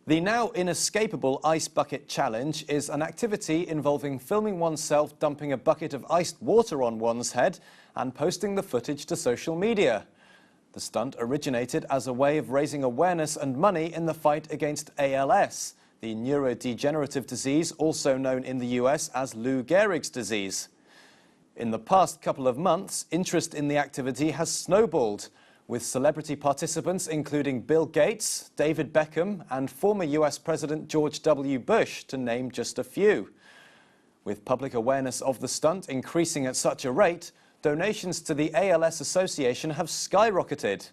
The now inescapable ice bucket challenge is an activity involving filming oneself dumping a bucket of iced water on one's head and posting the footage to social media. The stunt originated as a way of raising awareness and money in the fight against ALS, the neurodegenerative disease also known in the US as Lou Gehrig's disease. In the past couple of months, interest in the activity has snowballed, with celebrity participants including Bill Gates, David Beckham and former US President George W. Bush, to name just a few. With public awareness of the stunt increasing at such a rate, donations to the ALS Association have skyrocketed.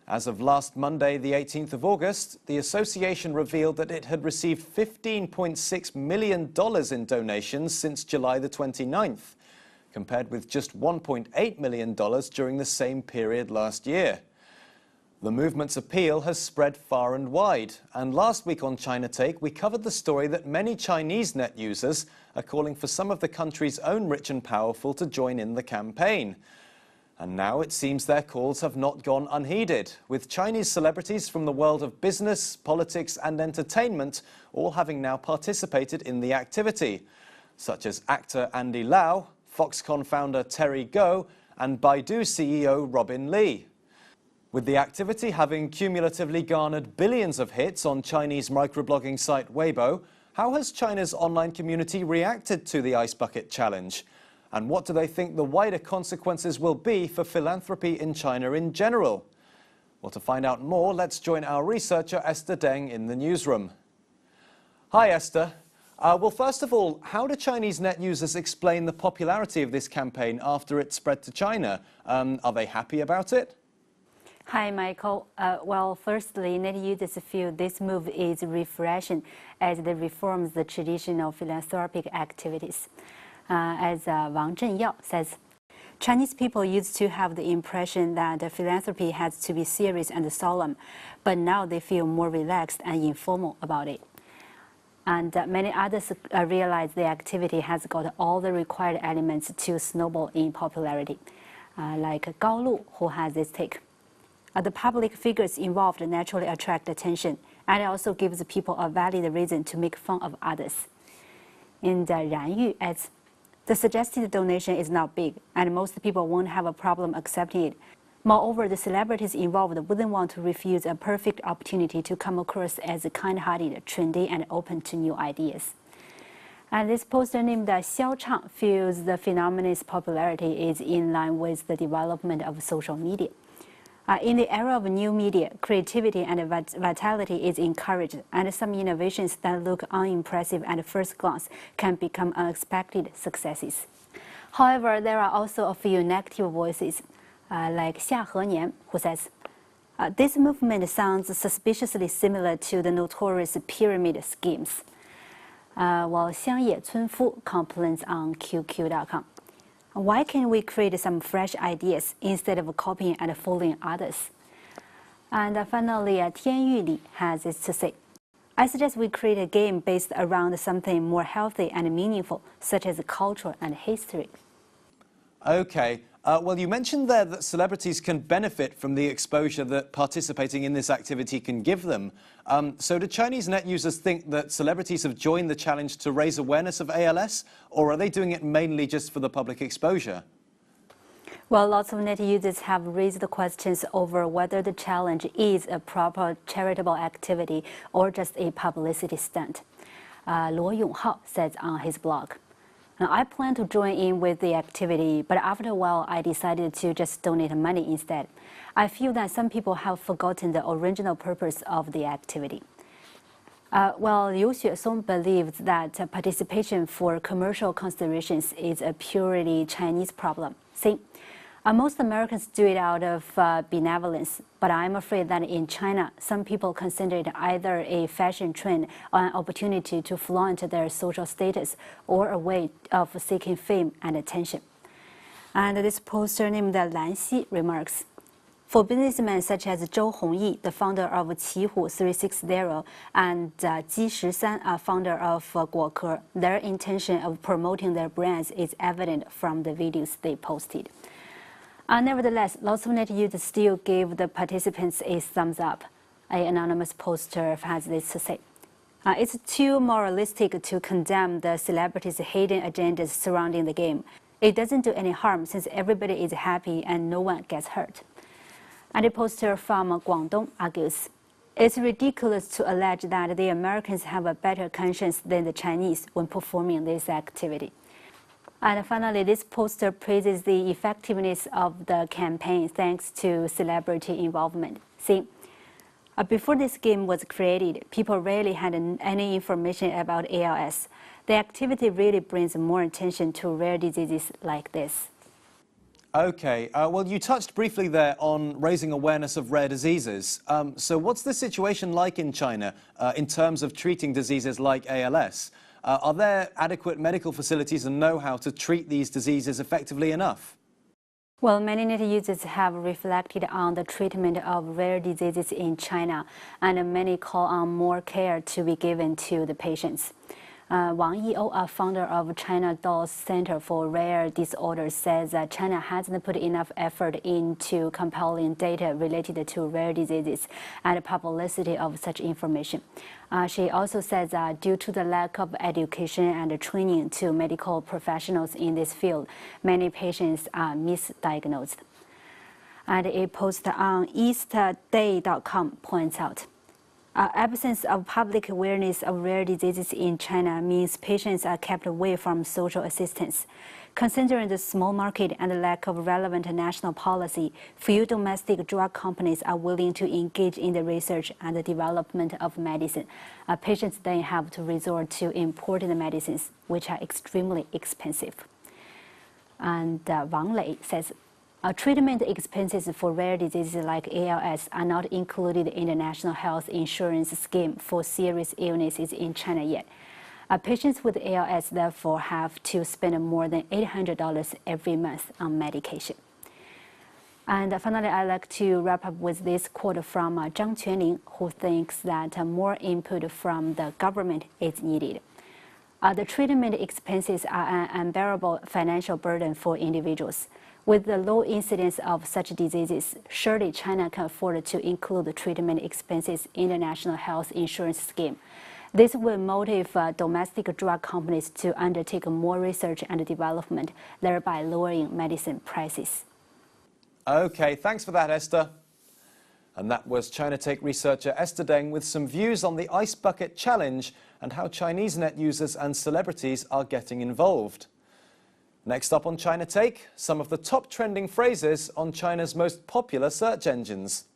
As of last Monday, the 18th of August, the association revealed that it had received $15.6 million in donations since July the 29th. Compared with just $1.8 million during the same period last year. The movement's appeal has spread far and wide, and last week on China Take we covered the story that many Chinese net users are calling for some of the country's own rich and powerful to join in the campaign. And now it seems their calls have not gone unheeded, with Chinese celebrities from the world of business, politics and entertainment all having now participated in the activity, such as actor Andy Lau, Foxconn founder Terry Gou and Baidu CEO Robin Li. With the activity having cumulatively garnered billions of hits on Chinese microblogging site Weibo, how has China's online community reacted to the Ice Bucket Challenge? And what do they think the wider consequences will be for philanthropy in China in general? Well, to find out more, let's join our researcher Esther Deng in the newsroom. Hi Esther. Well, first of all, how do Chinese net users explain the popularity of this campaign after it spread to China? Are they happy about it? Hi, Michael. Well, firstly, net users feel this move is refreshing as it reforms the traditional philanthropic activities. As Wang Zhenyao says, Chinese people used to have the impression that philanthropy has to be serious and solemn, but now they feel more relaxed and informal about it. And many others realize the activity has got all the required elements to snowball in popularity, like Gao Lu, who has this take. The public figures involved naturally attract attention, and it also gives people a valid reason to make fun of others. And Ran Yu adds, the suggested donation is not big, and most people won't have a problem accepting it. Moreover, the celebrities involved wouldn't want to refuse a perfect opportunity to come across as kind-hearted, trendy, and open to new ideas. And this poster named Xiao Chang feels the phenomenon's popularity is in line with the development of social media. In the era of new media, creativity and vitality is encouraged, and some innovations that look unimpressive at first glance can become unexpected successes. However, there are also a few negative voices, like Xia Henian, who says, this movement sounds suspiciously similar to the notorious pyramid schemes. While Xiangye Cunfu complains on QQ.com. Why can't we create some fresh ideas instead of copying and following others? And finally, Tianyu Li has this to say. I suggest we create a game based around something more healthy and meaningful, such as culture and history. Okay. Well, you mentioned there that celebrities can benefit from the exposure that participating in this activity can give them. So do Chinese net users think that celebrities have joined the challenge to raise awareness of ALS, or are they doing it mainly just for the public exposure? Well, lots of net users have raised questions over whether the challenge is a proper charitable activity or just a publicity stunt. Luo Yonghao says on his blog, I plan to join in with the activity, but after a while I decided to just donate money instead. I feel that some people have forgotten the original purpose of the activity. Well, Liu Xuesong believes that participation for commercial considerations is a purely Chinese problem. See, most Americans do it out of benevolence, but I'm afraid that in China, some people consider it either a fashion trend or an opportunity to flaunt their social status or a way of seeking fame and attention. And this poster named Lan Xi remarks, for businessmen such as Zhou Hongyi, the founder of Qihu 360, and Ji Shisan, a founder of Guoke, their intention of promoting their brands is evident from the videos they posted. Nevertheless, lots of net users still gave the participants a thumbs up. An anonymous poster has this to say. It's too moralistic to condemn the celebrities' hidden agendas surrounding the game. It doesn't do any harm since everybody is happy and no one gets hurt. And a poster from Guangdong argues, it's ridiculous to allege that the Americans have a better conscience than the Chinese when performing this activity. And finally, this poster praises the effectiveness of the campaign thanks to celebrity involvement. See, before this game was created, people rarely had any information about ALS. The activity really brings more attention to rare diseases like this. Okay, well, you touched briefly there on raising awareness of rare diseases. So what's the situation like in China in terms of treating diseases like ALS? Are there adequate medical facilities and know-how to treat these diseases effectively enough? Well, many net users have reflected on the treatment of rare diseases in China, and many call on more care to be given to the patients. Wang Yiou, a founder of China Dawes Center for Rare Disorders, says that China hasn't put enough effort into compiling data related to rare diseases and publicity of such information. She also says that due to the lack of education and training to medical professionals in this field, many patients are misdiagnosed. And a post on eastday.com points out, absence of public awareness of rare diseases in China means patients are kept away from social assistance. Considering the small market and the lack of relevant national policy, few domestic drug companies are willing to engage in the research and the development of medicine. Patients then have to resort to imported medicines, which are extremely expensive. And Wang Lei says, treatment expenses for rare diseases like ALS are not included in the National Health Insurance Scheme for serious illnesses in China yet. Patients with ALS therefore have to spend more than $800 every month on medication. And finally, I'd like to wrap up with this quote from Zhang Quanling, who thinks that more input from the government is needed. The treatment expenses are an unbearable financial burden for individuals. With the low incidence of such diseases, surely China can afford to include the treatment expenses in the National Health Insurance Scheme. This will motivate domestic drug companies to undertake more research and development, thereby lowering medicine prices. Okay, thanks for that, Esther. And that was China Take researcher Esther Deng with some views on the Ice Bucket Challenge and how Chinese net users and celebrities are getting involved. Next up on China Take, some of the top trending phrases on China's most popular search engines.